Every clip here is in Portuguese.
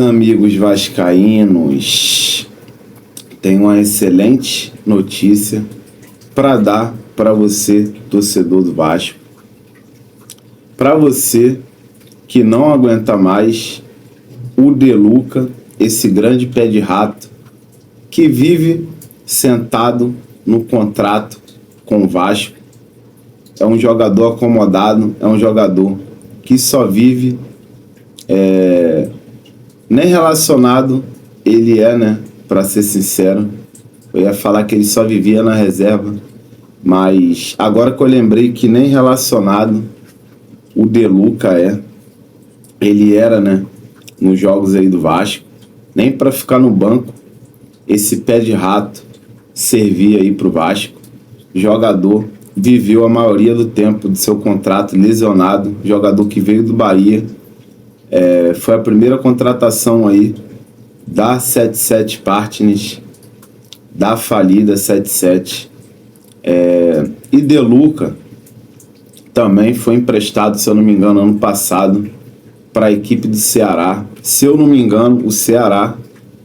amigos vascaínos, tenho uma excelente notícia para dar para você, torcedor do Vasco. Para você que não aguenta mais o De Luca, esse grande pé de rato que vive sentado no contrato com o Vasco. É um jogador acomodado, é um jogador que só vive nem relacionado ele é, né? Para ser sincero, eu ia falar que ele só vivia na reserva, mas agora que eu lembrei que nem relacionado o De Luca ele era, né? Nos jogos aí do Vasco, nem para ficar no banco esse pé de rato servia aí pro Vasco. Jogador viveu a maioria do tempo do seu contrato lesionado, jogador que veio do Bahia. Foi a primeira contratação aí da 77 Partners, da falida 77. E De Luca também foi emprestado, se eu não me engano, ano passado para a equipe do Ceará. Se eu não me engano, o Ceará,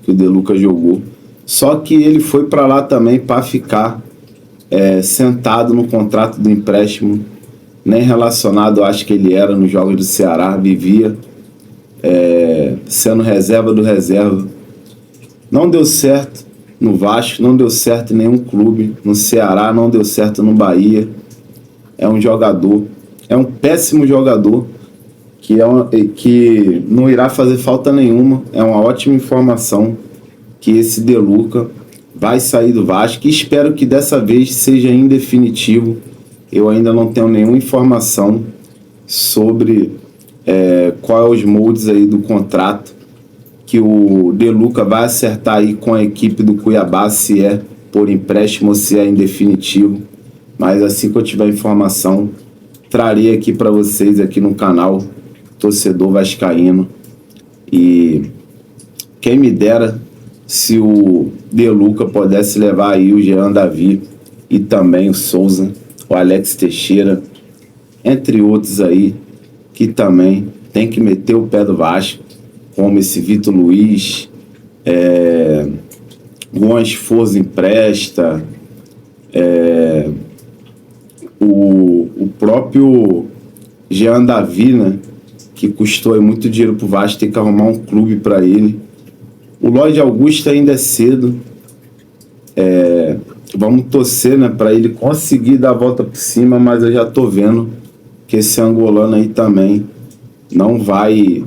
que o De Luca jogou. Só que ele foi para lá também para ficar sentado no contrato do empréstimo, nem relacionado, acho que ele era nos jogos do Ceará, vivia sendo reserva do reserva. Não deu certo no Vasco, não deu certo em nenhum clube, no Ceará não deu certo no Bahia. É um jogador, é um péssimo jogador que não irá fazer falta nenhuma. É uma ótima informação que esse De Luca vai sair do Vasco, e espero que dessa vez seja em definitivo. Eu ainda não tenho nenhuma informação sobre qual é os moldes aí do contrato que o De Luca vai acertar aí com a equipe do Cuiabá, se é por empréstimo ou se é em definitivo. Mas assim que eu tiver informação, trarei aqui para vocês aqui no canal Torcedor Vascaíno. E quem me dera se o De Luca pudesse levar aí o Jean Davi e também o Souza, o Alex Teixeira, entre outros aí, que também tem que meter o pé do Vasco, como esse Vitor Luiz, Juan Esforço empresta, o próprio Jean Davi, né, que custou aí muito dinheiro pro Vasco, tem que arrumar um clube para ele. O Lloyd Augusto ainda é cedo, vamos torcer, né, para ele conseguir dar a volta por cima, mas eu já tô vendo que esse angolano aí também não vai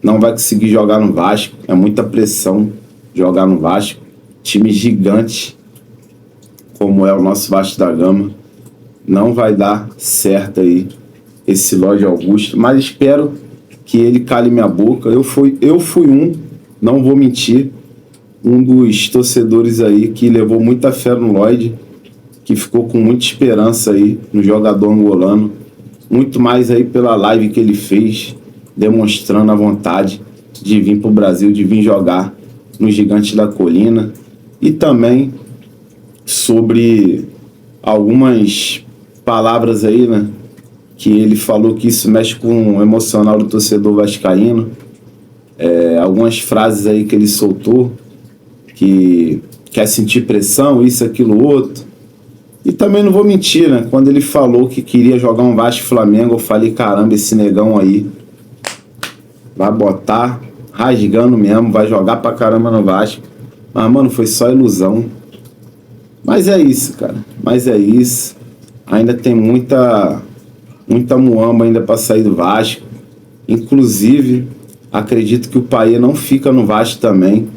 conseguir jogar no Vasco. É muita pressão jogar no Vasco, time gigante como é o nosso Vasco da Gama. Não vai dar certo aí esse Lloyd Augusto, mas espero que ele cale minha boca. Eu fui não vou mentir, um dos torcedores aí que levou muita fé no Lloyd, que ficou com muita esperança aí no jogador angolano, muito mais aí pela live que ele fez, demonstrando a vontade de vir para o Brasil, de vir jogar no Gigante da Colina, e também sobre algumas palavras aí, né, que ele falou que isso mexe com o emocional do torcedor vascaíno. Algumas frases aí que ele soltou, que quer sentir pressão, isso, aquilo, outro. E também não vou mentir, né? Quando ele falou que queria jogar um Vasco Flamengo, eu falei, caramba, esse negão aí vai botar rasgando mesmo, vai jogar pra caramba no Vasco. Mas, mano, foi só ilusão. Mas é isso, cara. Mas é isso. Ainda tem muita muamba ainda pra sair do Vasco. Inclusive, acredito que o Payet não fica no Vasco também.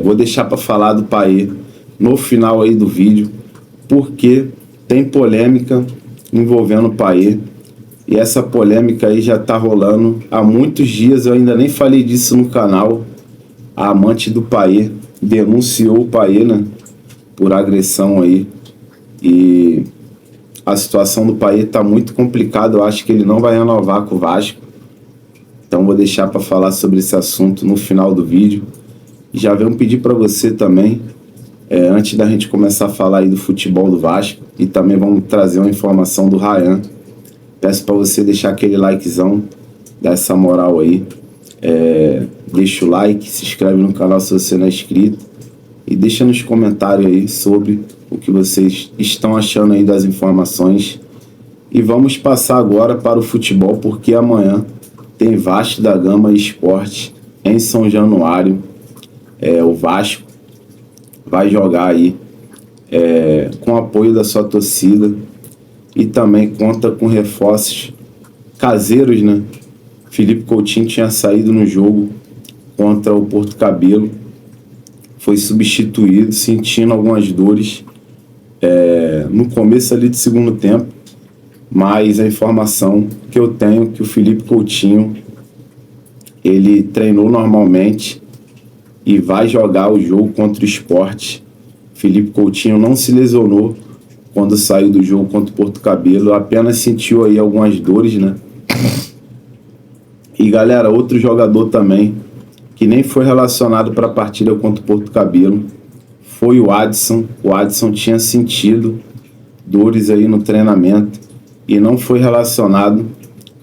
Vou deixar para falar do Payet no final aí do vídeo, porque tem polêmica envolvendo o Payet, e essa polêmica aí já tá rolando há muitos dias. Eu ainda nem falei disso no canal. A amante do Payet denunciou o Payet, né, por agressão aí, e a situação do Payet tá muito complicada. Eu acho que ele não vai renovar com o Vasco. Então vou deixar para falar sobre esse assunto no final do vídeo. Já venho pedir para você também, antes da gente começar a falar aí do futebol do Vasco, e também vamos trazer uma informação do Ryan. Peço para você deixar aquele likezão, dar essa moral aí. deixa o like, se inscreve no canal se você não é inscrito e deixa nos comentários aí sobre o que vocês estão achando aí das informações. E vamos passar agora para o futebol, porque amanhã tem Vasco da Gama Esporte em São Januário. O Vasco vai jogar aí com o apoio da sua torcida e também conta com reforços caseiros, né? Felipe Coutinho tinha saído no jogo contra o Porto Cabelo, foi substituído, sentindo algumas dores no começo ali do segundo tempo, mas a informação que eu tenho é que o Felipe Coutinho ele treinou normalmente e vai jogar o jogo contra o Sport. Felipe Coutinho não se lesionou quando saiu do jogo contra o Porto Cabelo, apenas sentiu aí algumas dores, né? E galera, outro jogador também que nem foi relacionado para a partida contra o Porto Cabelo foi o Adson. O Adson tinha sentido dores aí no treinamento e não foi relacionado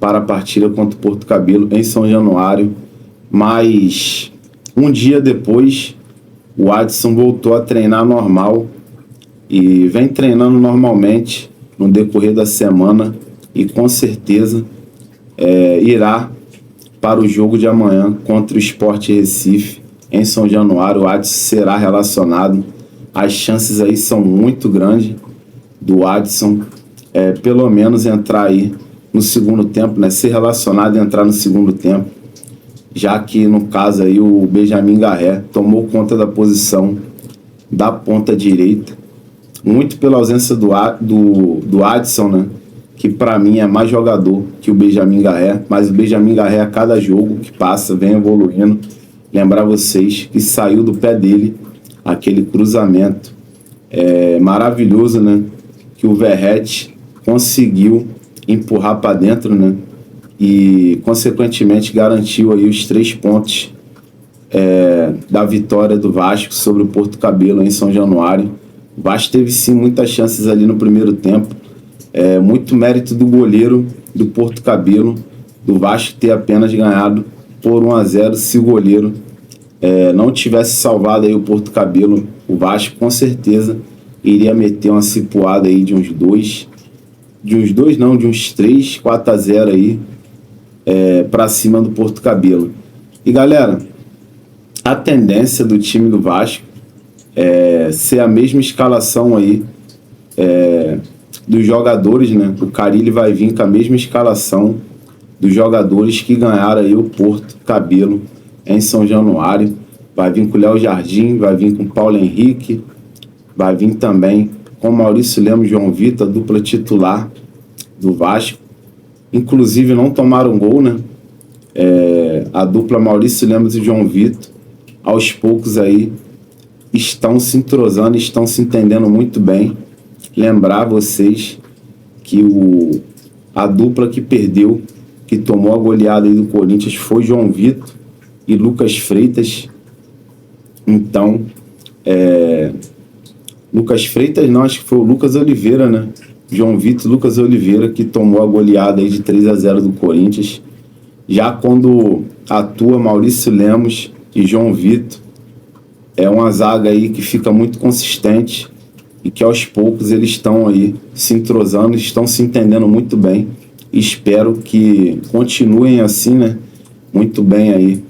para a partida contra o Porto Cabelo em São Januário, mas um dia depois o Adson voltou a treinar normal e vem treinando normalmente no decorrer da semana e com certeza irá para o jogo de amanhã contra o Sport Recife em São Januário. O Adson será relacionado. As chances aí são muito grandes do Adson pelo menos entrar aí no segundo tempo, né? Ser relacionado e entrar no segundo tempo, já que no caso aí o Benjamin Garré tomou conta da posição da ponta direita, muito pela ausência do Adson, né? Que para mim é mais jogador que o Benjamin Garré, mas o Benjamin Garré a cada jogo que passa vem evoluindo. Lembrar vocês que saiu do pé dele aquele cruzamento maravilhoso, né? Que o Verratti conseguiu empurrar para dentro, né? E consequentemente garantiu aí os 3 pontos da vitória do Vasco sobre o Porto Cabelo em São Januário. O Vasco teve sim muitas chances ali no primeiro tempo. Muito mérito do goleiro do Porto Cabelo, do Vasco ter apenas ganhado por 1-0. Se o goleiro não tivesse salvado aí o Porto Cabelo, o Vasco com certeza iria meter uma cipuada aí de uns 3, 4-0 aí para cima do Porto Cabelo. E galera, a tendência do time do Vasco ser a mesma escalação aí dos jogadores, né? O Carille vai vir com a mesma escalação dos jogadores que ganharam aí o Porto Cabelo em São Januário. Vai vir com o Léo Jardim, vai vir com o Paulo Henrique, vai vir também com o Maurício Lemos e João Vitor, a dupla titular do Vasco. Inclusive não tomaram gol, né? A dupla Maurício Lemos e João Vitor, aos poucos aí, estão se entrosando, estão se entendendo muito bem. Lembrar vocês que a dupla que perdeu, que tomou a goleada aí do Corinthians, foi João Vitor e Lucas Freitas. Então, Lucas Freitas não, acho que foi o Lucas Oliveira, né? João Vitor e Lucas Oliveira que tomou a goleada aí de 3-0 do Corinthians. Já quando atua Maurício Lemos e João Vitor, é uma zaga aí que fica muito consistente e que aos poucos eles estão aí se entrosando, estão se entendendo muito bem. Espero que continuem assim, né? Muito bem aí,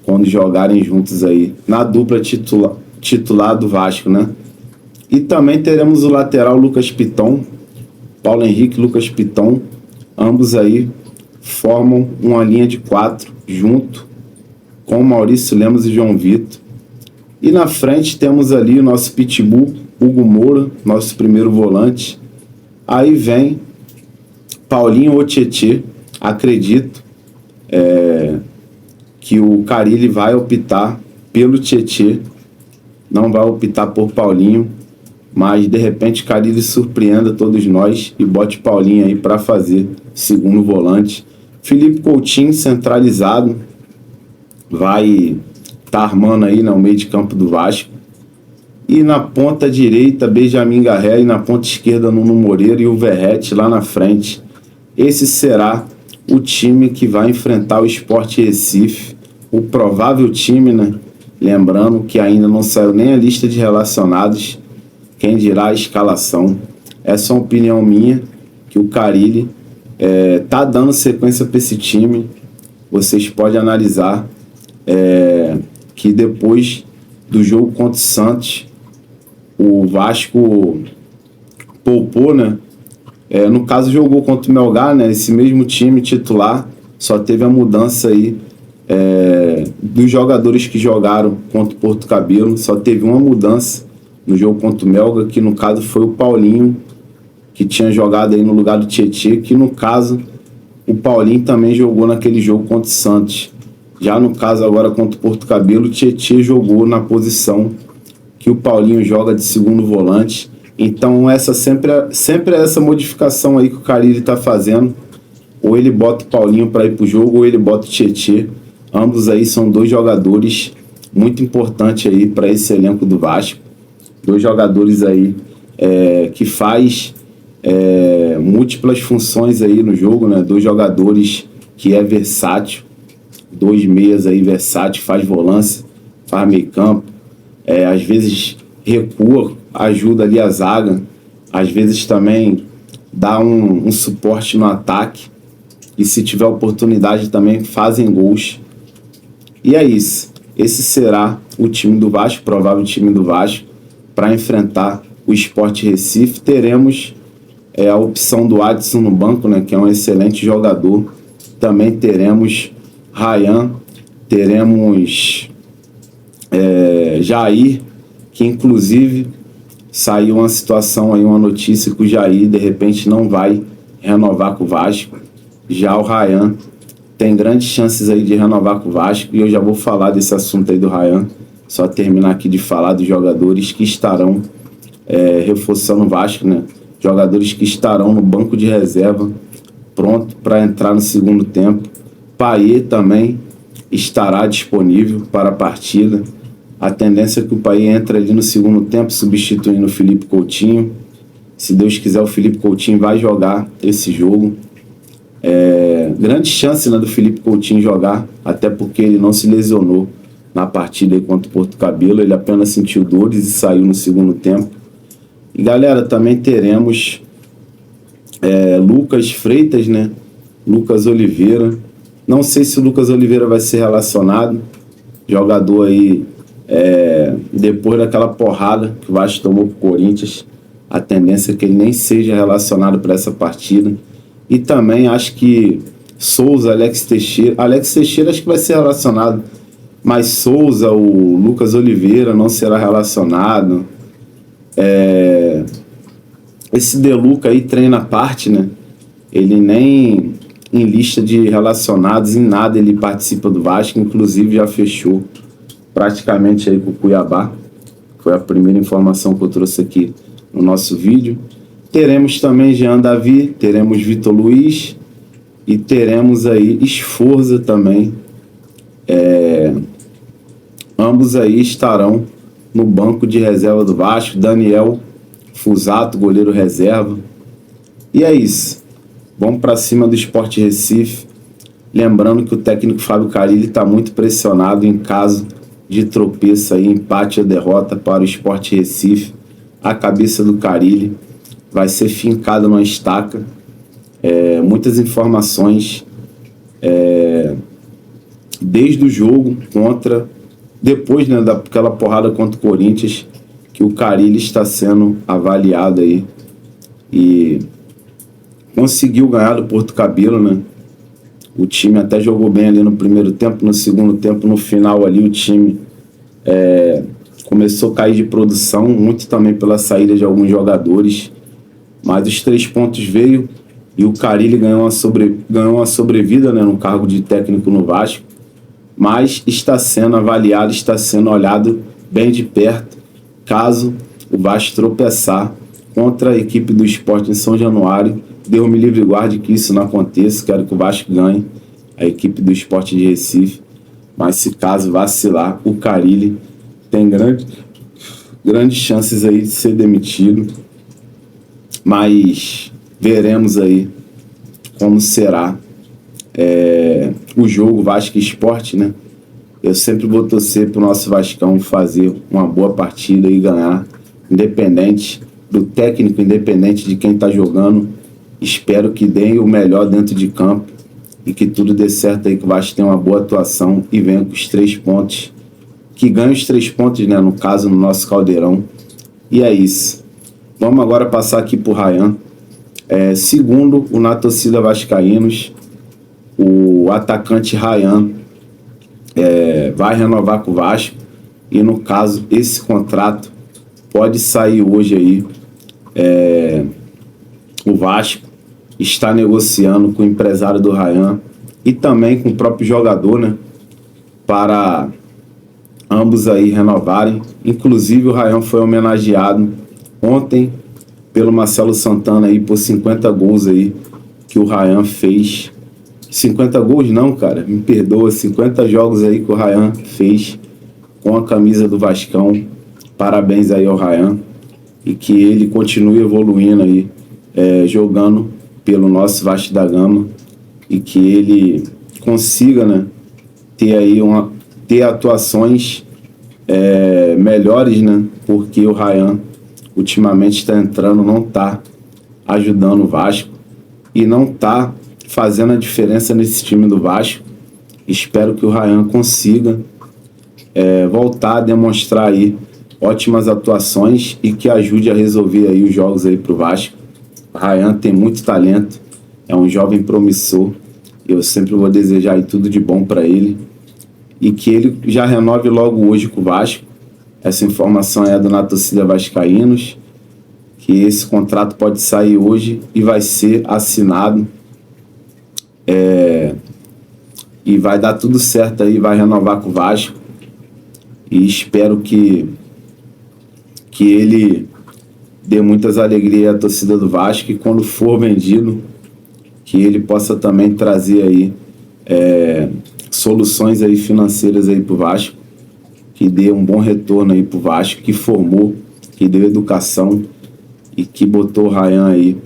quando jogarem juntos aí, na dupla titular do Vasco, né? E também teremos o lateral Lucas Piton, Paulo Henrique e Lucas Piton, ambos aí formam uma linha de 4, junto com Maurício Lemos e João Vitor. E na frente temos ali o nosso pitbull, Hugo Moura, nosso primeiro volante. Aí vem Paulinho ou Tietê. Acredito que o Carille vai optar pelo Tietê, não vai optar por Paulinho, mas de repente Carille surpreenda todos nós e bote Paulinho aí para fazer segundo volante. Felipe Coutinho centralizado, vai estar armando aí no meio de campo do Vasco. E na ponta direita, Benjamin Garré, e na ponta esquerda, Nuno Moreira e o Verratti lá na frente. Esse será o time que vai enfrentar o Sport Recife o provável time, né? Lembrando que ainda não saiu nem a lista de relacionados, quem dirá a escalação. Essa é uma opinião minha, que o Carille tá dando sequência para esse time. Vocês podem analisar que depois do jogo contra o Santos, o Vasco poupou, né? No caso, jogou contra o Melgar, né? Esse mesmo time titular, só teve a mudança aí dos jogadores que jogaram contra o Porto Cabelo. Só teve uma mudança no jogo contra o Melgar, que no caso foi o Paulinho, que tinha jogado aí no lugar do Tietê, que no caso o Paulinho também jogou naquele jogo contra o Santos. Já no caso agora contra o Porto Cabelo, o Tietê jogou na posição que o Paulinho joga de segundo volante. Então essa sempre é essa modificação aí que o Carille está fazendo. Ou ele bota o Paulinho para ir pro jogo, ou ele bota o Tietê. Ambos aí são dois jogadores muito importantes aí para esse elenco do Vasco. Dois jogadores aí que faz múltiplas funções aí no jogo, né? Dois jogadores que é versátil, dois meias aí versátil, faz volância, faz meio campo, às vezes recua, ajuda ali a zaga, às vezes também dá um suporte no ataque, e se tiver oportunidade também fazem gols. E é isso, esse será o time do Vasco, provável time do Vasco, para enfrentar o Sport Recife. Teremos a opção do Adson no banco, né, que é um excelente jogador. Também teremos Ryan, teremos Jair, que inclusive saiu uma situação aí, uma notícia que o Jair de repente não vai renovar com o Vasco. Já o Ryan tem grandes chances aí de renovar com o Vasco, e eu já vou falar desse assunto aí do Ryan. Só terminar aqui de falar dos jogadores que estarão reforçando o Vasco, né? Jogadores que estarão no banco de reserva, pronto para entrar no segundo tempo. Payet também estará disponível para a partida. A tendência é que o Payet entre ali no segundo tempo, substituindo o Felipe Coutinho. Se Deus quiser, o Felipe Coutinho vai jogar esse jogo. Grande chance, né, do Felipe Coutinho jogar, até porque ele não se lesionou na partida aí contra o Porto Cabelo. Ele apenas sentiu dores e saiu no segundo tempo. E galera, também teremos Lucas Freitas, né? Lucas Oliveira. Não sei se o Lucas Oliveira vai ser relacionado. Jogador aí, depois daquela porrada que o Vasco tomou pro Corinthians, a tendência é que ele nem seja relacionado para essa partida. E também acho que Souza, Alex Teixeira acho que vai ser relacionado, mas Souza, o Lucas Oliveira não será relacionado. Esse Deluca aí treina a parte, né? Ele nem em lista de relacionados, em nada ele participa do Vasco, inclusive já fechou praticamente aí com o Cuiabá. Foi a primeira informação que eu trouxe aqui no nosso vídeo. Teremos também Jean Davi, teremos Vitor Luiz e teremos aí Esforza também. Ambos aí estarão no banco de reserva do Vasco. Daniel Fusato, goleiro reserva. E é isso. Vamos para cima do Sport Recife. Lembrando que o técnico Fábio Carille está muito pressionado em caso de tropeço aí, empate ou derrota para o Sport Recife. A cabeça do Carille vai ser fincada numa estaca. Muitas informações desde o jogo depois, né, daquela porrada contra o Corinthians, que o Carille está sendo avaliado aí e conseguiu ganhar do Porto Cabelo, né? O time até jogou bem ali no primeiro tempo, no segundo tempo, no final ali o time começou a cair de produção, muito também pela saída de alguns jogadores, mas os 3 pontos veio e o Carille ganhou uma sobrevida, né, no cargo de técnico no Vasco, mas está sendo avaliado, está sendo olhado bem de perto, caso o Vasco tropeçar contra a equipe do Sport em São Januário. Deus me livre e guarde que isso não aconteça. Quero que o Vasco ganhe a equipe do Sport de Recife, mas se caso vacilar, o Carille tem grandes chances aí de ser demitido, mas veremos aí como será o jogo Vasco e Sport, né? Eu sempre vou torcer pro nosso Vascão fazer uma boa partida e ganhar, independente do técnico, independente de quem está jogando. Espero que deem o melhor dentro de campo e que tudo dê certo aí, que o Vasco tenha uma boa atuação e venha com os 3 pontos. Que ganhe os 3 pontos, né? No caso, no nosso Caldeirão. E é isso. Vamos agora passar aqui pro Ryan. Segundo o Na Torcida Vascaínos, o atacante Ryan vai renovar com o Vasco. E no caso, esse contrato pode sair hoje aí. O Vasco está negociando com o empresário do Ryan e também com o próprio jogador, né? Para ambos aí renovarem. Inclusive o Ryan foi homenageado ontem pelo Marcelo Santana aí por 50 gols aí que o Ryan fez. 50 gols não, cara, me perdoa, 50 jogos aí que o Ryan fez com a camisa do Vascão. Parabéns aí ao Ryan e que ele continue evoluindo aí, jogando pelo nosso Vasco da Gama e que ele consiga, né, ter atuações melhores, né, porque o Ryan ultimamente está entrando, não está ajudando o Vasco e não está fazendo a diferença nesse time do Vasco. Espero que o Ryan consiga voltar a demonstrar aí ótimas atuações e que ajude a resolver aí os jogos aí pro Vasco. O Ryan tem muito talento, é um jovem promissor. Eu sempre vou desejar aí tudo de bom para ele e que ele já renove logo hoje com o Vasco. Essa informação é do Na Torcida Vascaínos, que esse contrato pode sair hoje e vai ser assinado. E vai dar tudo certo aí, vai renovar com o Vasco. E espero que ele dê muitas alegrias à torcida do Vasco e quando for vendido, que ele possa também trazer aí soluções aí financeiras aí pro Vasco, que dê um bom retorno aí pro Vasco, que formou, que deu educação e que botou o Ryan aí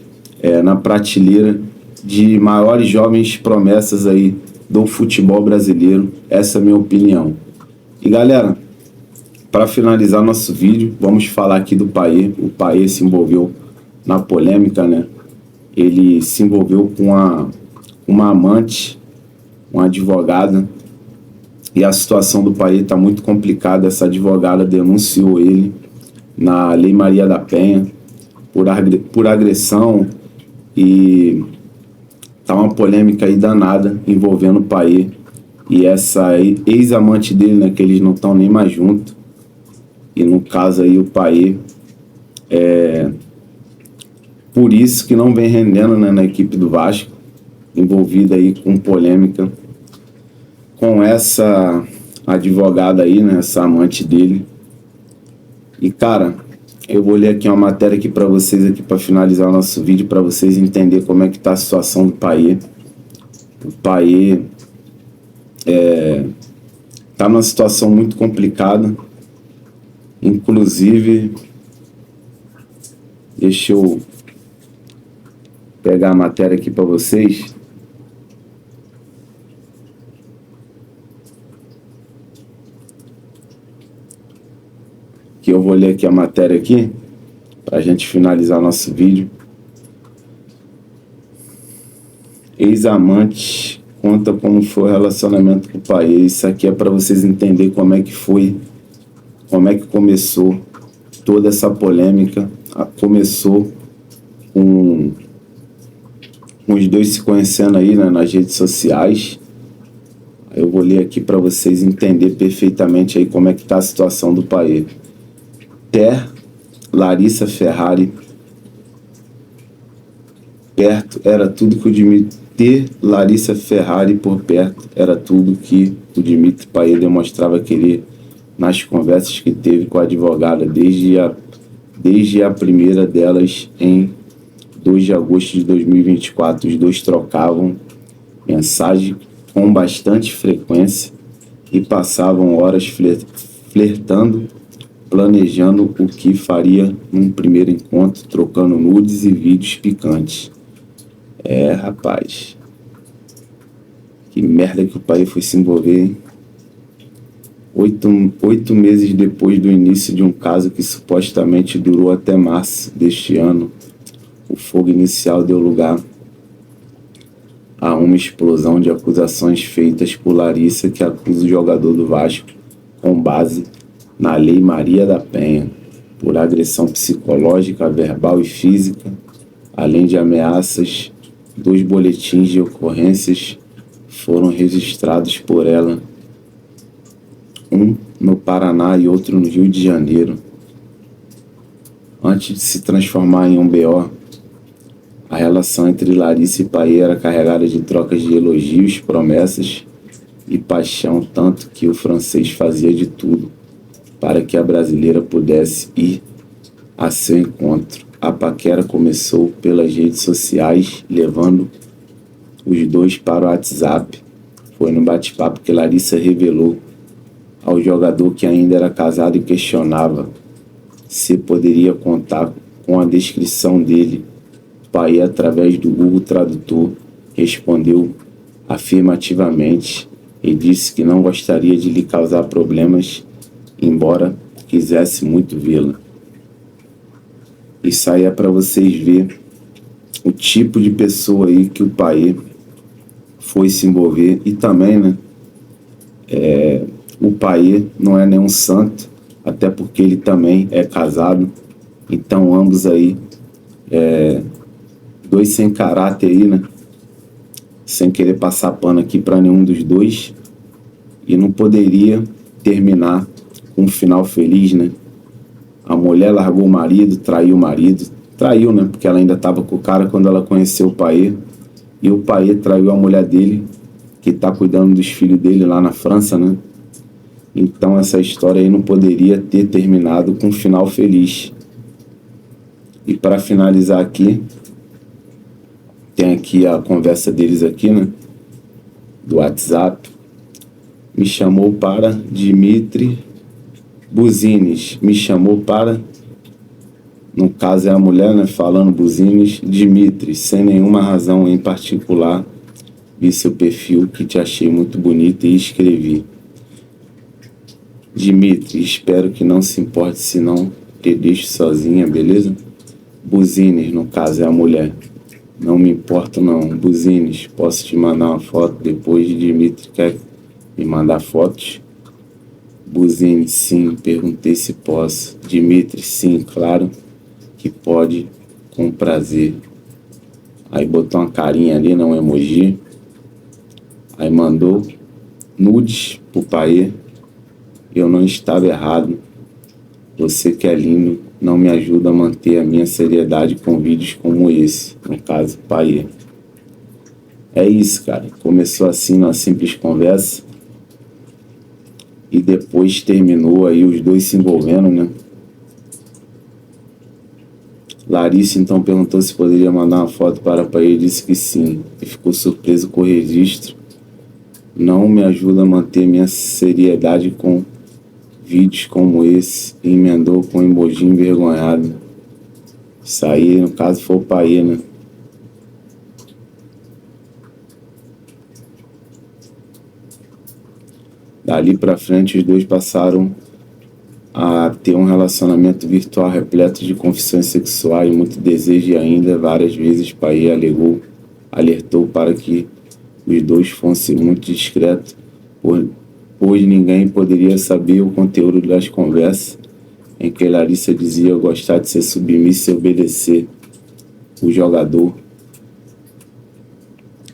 na prateleira de maiores jovens promessas aí do futebol brasileiro. Essa é a minha opinião. E galera, para finalizar nosso vídeo, vamos falar aqui do Payet. O Payet se envolveu na polêmica, né? Ele se envolveu com uma amante, uma advogada, e a situação do Payet está muito complicada. Essa advogada denunciou ele na Lei Maria da Penha por agressão e tá uma polêmica aí danada envolvendo o Payet e essa ex-amante dele, né, que eles não estão nem mais juntos. E no caso aí o Payet por isso que não vem rendendo, né, na equipe do Vasco, envolvida aí com polêmica com essa advogada aí, né, essa amante dele. E cara, eu vou ler aqui uma matéria aqui para vocês aqui para finalizar o nosso vídeo, para vocês entenderem como é que tá a situação do Payet. O Payet tá numa situação muito complicada. Inclusive, deixa eu pegar a matéria aqui para vocês. Que eu vou ler aqui a matéria aqui para a gente finalizar nosso vídeo. Ex-amante conta como foi o relacionamento com o Payet. Isso aqui é para vocês entenderem como é que foi, como é que começou toda essa polêmica. Começou com os dois se conhecendo aí, né, nas redes sociais. Eu vou ler aqui para vocês entenderem perfeitamente aí como é que tá a situação do Payet. Larissa Ferrari perto era tudo que o Dimitri. Ter Larissa Ferrari por perto era tudo que o Dimitri Payet demonstrava querer nas conversas que teve com a advogada desde a primeira delas em 2 de agosto de 2024. Os dois trocavam mensagem com bastante frequência e passavam horas flertando, planejando o que faria num primeiro encontro, trocando nudes e vídeos picantes. Rapaz, que merda que o Payet foi se envolver, hein? Oito meses depois do início de um caso que supostamente durou até março deste ano, o fogo inicial deu lugar a uma explosão de acusações feitas por Larissa, que acusa o jogador do Vasco, com base na Lei Maria da Penha, por agressão psicológica, verbal e física, além de ameaças. 2 boletins de ocorrências foram registrados por ela, um no Paraná e outro no Rio de Janeiro. Antes de se transformar em um BO, a relação entre Larissa e Payet era carregada de trocas de elogios, promessas e paixão, tanto que o francês fazia de tudo para que a brasileira pudesse ir a seu encontro. A paquera começou pelas redes sociais, levando os dois para o WhatsApp. Foi no bate-papo que Larissa revelou ao jogador que ainda era casado e questionava se poderia contar com a descrição dele. Payet, através do Google Tradutor, respondeu afirmativamente e disse que não gostaria de lhe causar problemas, embora quisesse muito vê-la. Isso aí é para vocês verem o tipo de pessoa aí que o Payet foi se envolver. E também, né, o Payet não é nenhum santo, até porque ele também é casado. Então ambos aí, dois sem caráter aí, né, sem querer passar pano aqui para nenhum dos dois, e não poderia terminar com um final feliz, né? A mulher largou o marido, traiu, né, porque ela ainda estava com o cara quando ela conheceu o Payet, e o Payet traiu a mulher dele, que está cuidando dos filhos dele lá na França, né? Então essa história aí não poderia ter terminado com um final feliz. E para finalizar aqui, tem aqui a conversa deles aqui, né, do WhatsApp. Me chamou para Dmitry Buzines. Me chamou para, no caso é a mulher, né, falando Buzines. Dmitry, sem nenhuma razão em particular, vi seu perfil que te achei muito bonito e escrevi: Dmitry, espero que não se importe se não te deixo sozinha, beleza? Buzines, no caso é a mulher. Não me importo não. Buzines, posso te mandar uma foto depois? Dmitry quer me mandar fotos? Buzines, sim, perguntei se posso. Dmitry, sim, claro que pode, com prazer. Aí botou uma carinha ali, não, um emoji. Aí mandou nudes pro Payet. Eu não estava errado. Você que é lindo não me ajuda a manter a minha seriedade com vídeos como esse, no caso Payet. É isso, cara. Começou assim numa simples conversa e depois terminou aí os dois se envolvendo, né? Larissa então perguntou se poderia mandar uma foto para Payet, disse que sim, e ficou surpreso com o registro. Não me ajuda a manter minha seriedade com vídeos como esse, e emendou com um emoji envergonhado. Isso aí, no caso, foi o Payet, né? Dali pra frente, os dois passaram a ter um relacionamento virtual repleto de confissões sexuais, muito desejo, e ainda várias vezes Payet alertou para que os dois fossem muito discretos, pois ninguém poderia saber o conteúdo das conversas, em que Larissa dizia gostar de ser submissa e obedecer o jogador,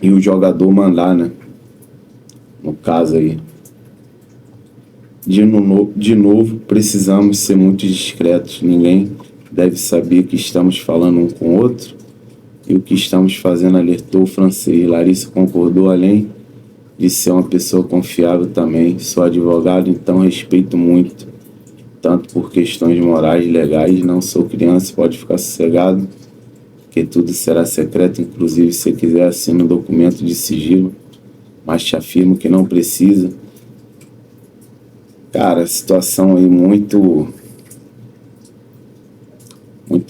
e o jogador mandar, né? No caso aí. De novo, precisamos ser muito discretos. Ninguém deve saber que estamos falando um com o outro e o que estamos fazendo, alertou o francês. Larissa concordou, além de ser uma pessoa confiável também. Sou advogado, então respeito muito, tanto por questões morais e legais. Não sou criança, pode ficar sossegado, que tudo será secreto. Inclusive, se quiser, assina um documento de sigilo, mas te afirmo que não precisa. Cara, situação aí muito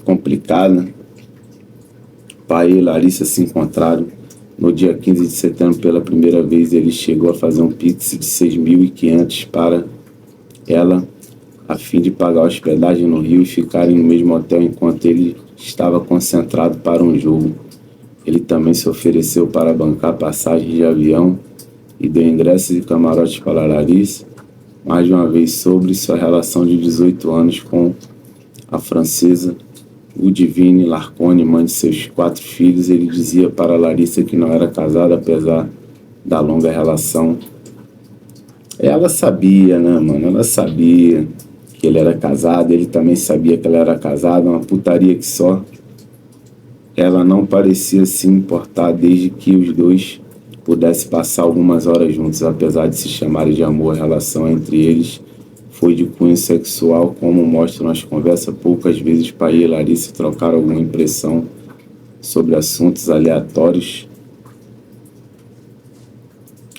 complicada. Payet e Larissa se encontraram no dia 15 de setembro pela primeira vez. Ele chegou a fazer um pix de 6.500 para ela, a fim de pagar a hospedagem no Rio e ficarem no mesmo hotel enquanto ele estava concentrado para um jogo. Ele também se ofereceu para bancar passagens de avião e deu ingressos e camarotes para Larissa. Mais de uma vez sobre sua relação de 18 anos com a francesa Ludivine Larconi, mãe de seus 4 filhos, ele dizia para Larissa que não era casado, apesar da longa relação. Ela sabia, né, mano? Ela sabia que ele era casado, ele também sabia que ela era casada, uma putaria que só. Ela não parecia se importar desde que os dois pudessem passar algumas horas juntos, apesar de se chamarem de amor. A relação entre eles foi de cunho sexual, como mostram as conversas. Poucas vezes Paê e Larissa trocaram alguma impressão sobre assuntos aleatórios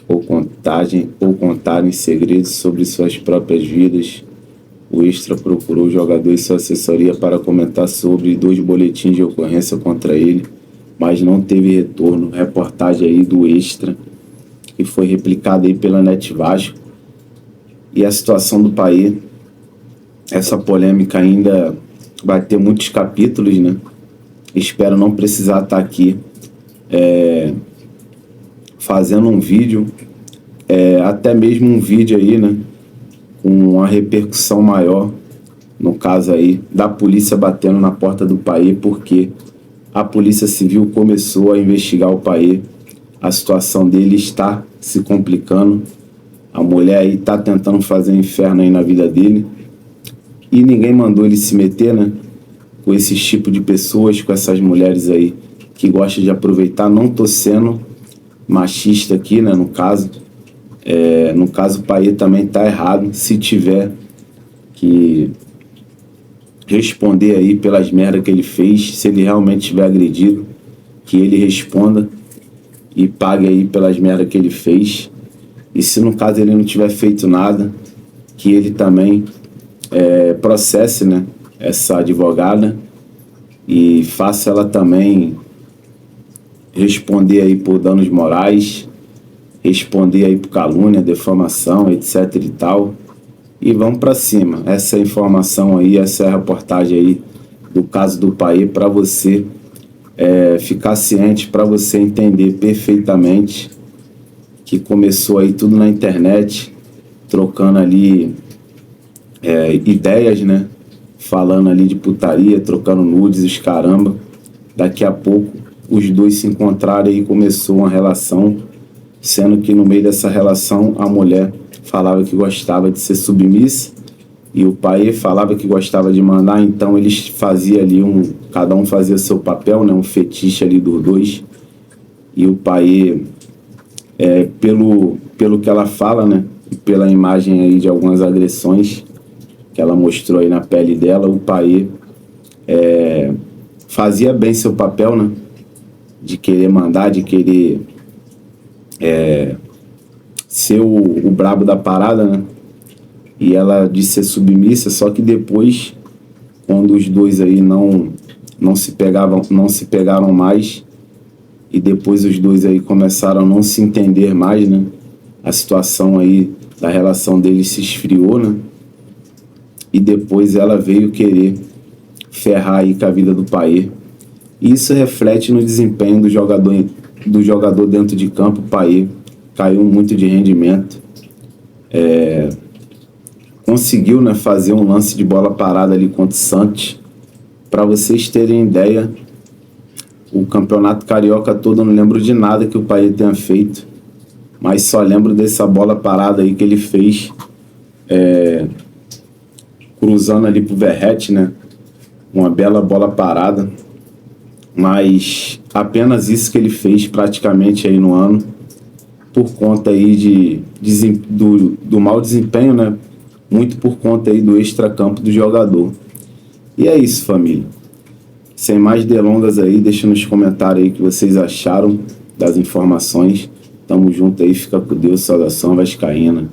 ou contarem segredos sobre suas próprias vidas. O Extra procurou o jogador e sua assessoria para comentar sobre 2 boletins de ocorrência contra ele, mas não teve retorno. Reportagem aí do Extra, que foi replicada aí pela Net Vasco. E a situação do Paê, essa polêmica ainda vai ter muitos capítulos, né? Espero não precisar estar aqui fazendo um vídeo, até mesmo um vídeo aí, né, com uma repercussão maior, no caso aí da polícia batendo na porta do Paê, porque a Polícia Civil começou a investigar o Paê. A situação dele está se complicando, a mulher aí está tentando fazer um inferno aí na vida dele, e ninguém mandou ele se meter, né, com esses tipos de pessoas, com essas mulheres aí que gostam de aproveitar. Não tô sendo machista aqui, né, no caso o Paê também tá errado. Se tiver que responder aí pelas merdas que ele fez, se ele realmente tiver agredido, que ele responda e pague aí pelas merdas que ele fez. E se no caso ele não tiver feito nada, que ele também processe, né, essa advogada e faça ela também responder aí por danos morais, responder aí por calúnia, defamação, etc e tal. E vamos para cima. Essa é a informação aí, essa é a reportagem aí do caso do Paê, para você ficar ciente, para você entender perfeitamente que começou aí tudo na internet, trocando ali ideias, né? Falando ali de putaria, trocando nudes, os caramba. Daqui a pouco os dois se encontraram e começou uma relação, sendo que no meio dessa relação a mulher falava que gostava de ser submissa e o Paê falava que gostava de mandar. Então eles faziam ali cada um fazia seu papel, né? Um fetiche ali dos dois. E o Paê, pelo que ela fala, né? E pela imagem aí de algumas agressões que ela mostrou aí na pele dela, o Paê fazia bem seu papel, né? De querer mandar, de querer ser o brabo da parada, né? E ela de ser submissa. Só que depois, quando os dois aí não se pegaram mais, e depois os dois aí começaram a não se entender mais, né? A situação aí da relação deles se esfriou, né? E depois ela veio querer ferrar aí com a vida do Paê. Isso reflete no desempenho do jogador dentro de campo. O Paê caiu muito de rendimento. Conseguiu, né, fazer um lance de bola parada ali contra o Santos. Para vocês terem ideia, o campeonato carioca todo eu não lembro de nada que o Paê tenha feito, mas só lembro dessa bola parada aí que ele fez, cruzando ali pro Verrete, né? Uma bela bola parada, mas apenas isso que ele fez praticamente aí no ano, por conta aí do mau desempenho, né? Muito por conta aí do extracampo do jogador. E é isso, família. Sem mais delongas aí, deixa nos comentários aí o que vocês acharam das informações. Tamo junto aí, fica com Deus, saudação vascaína.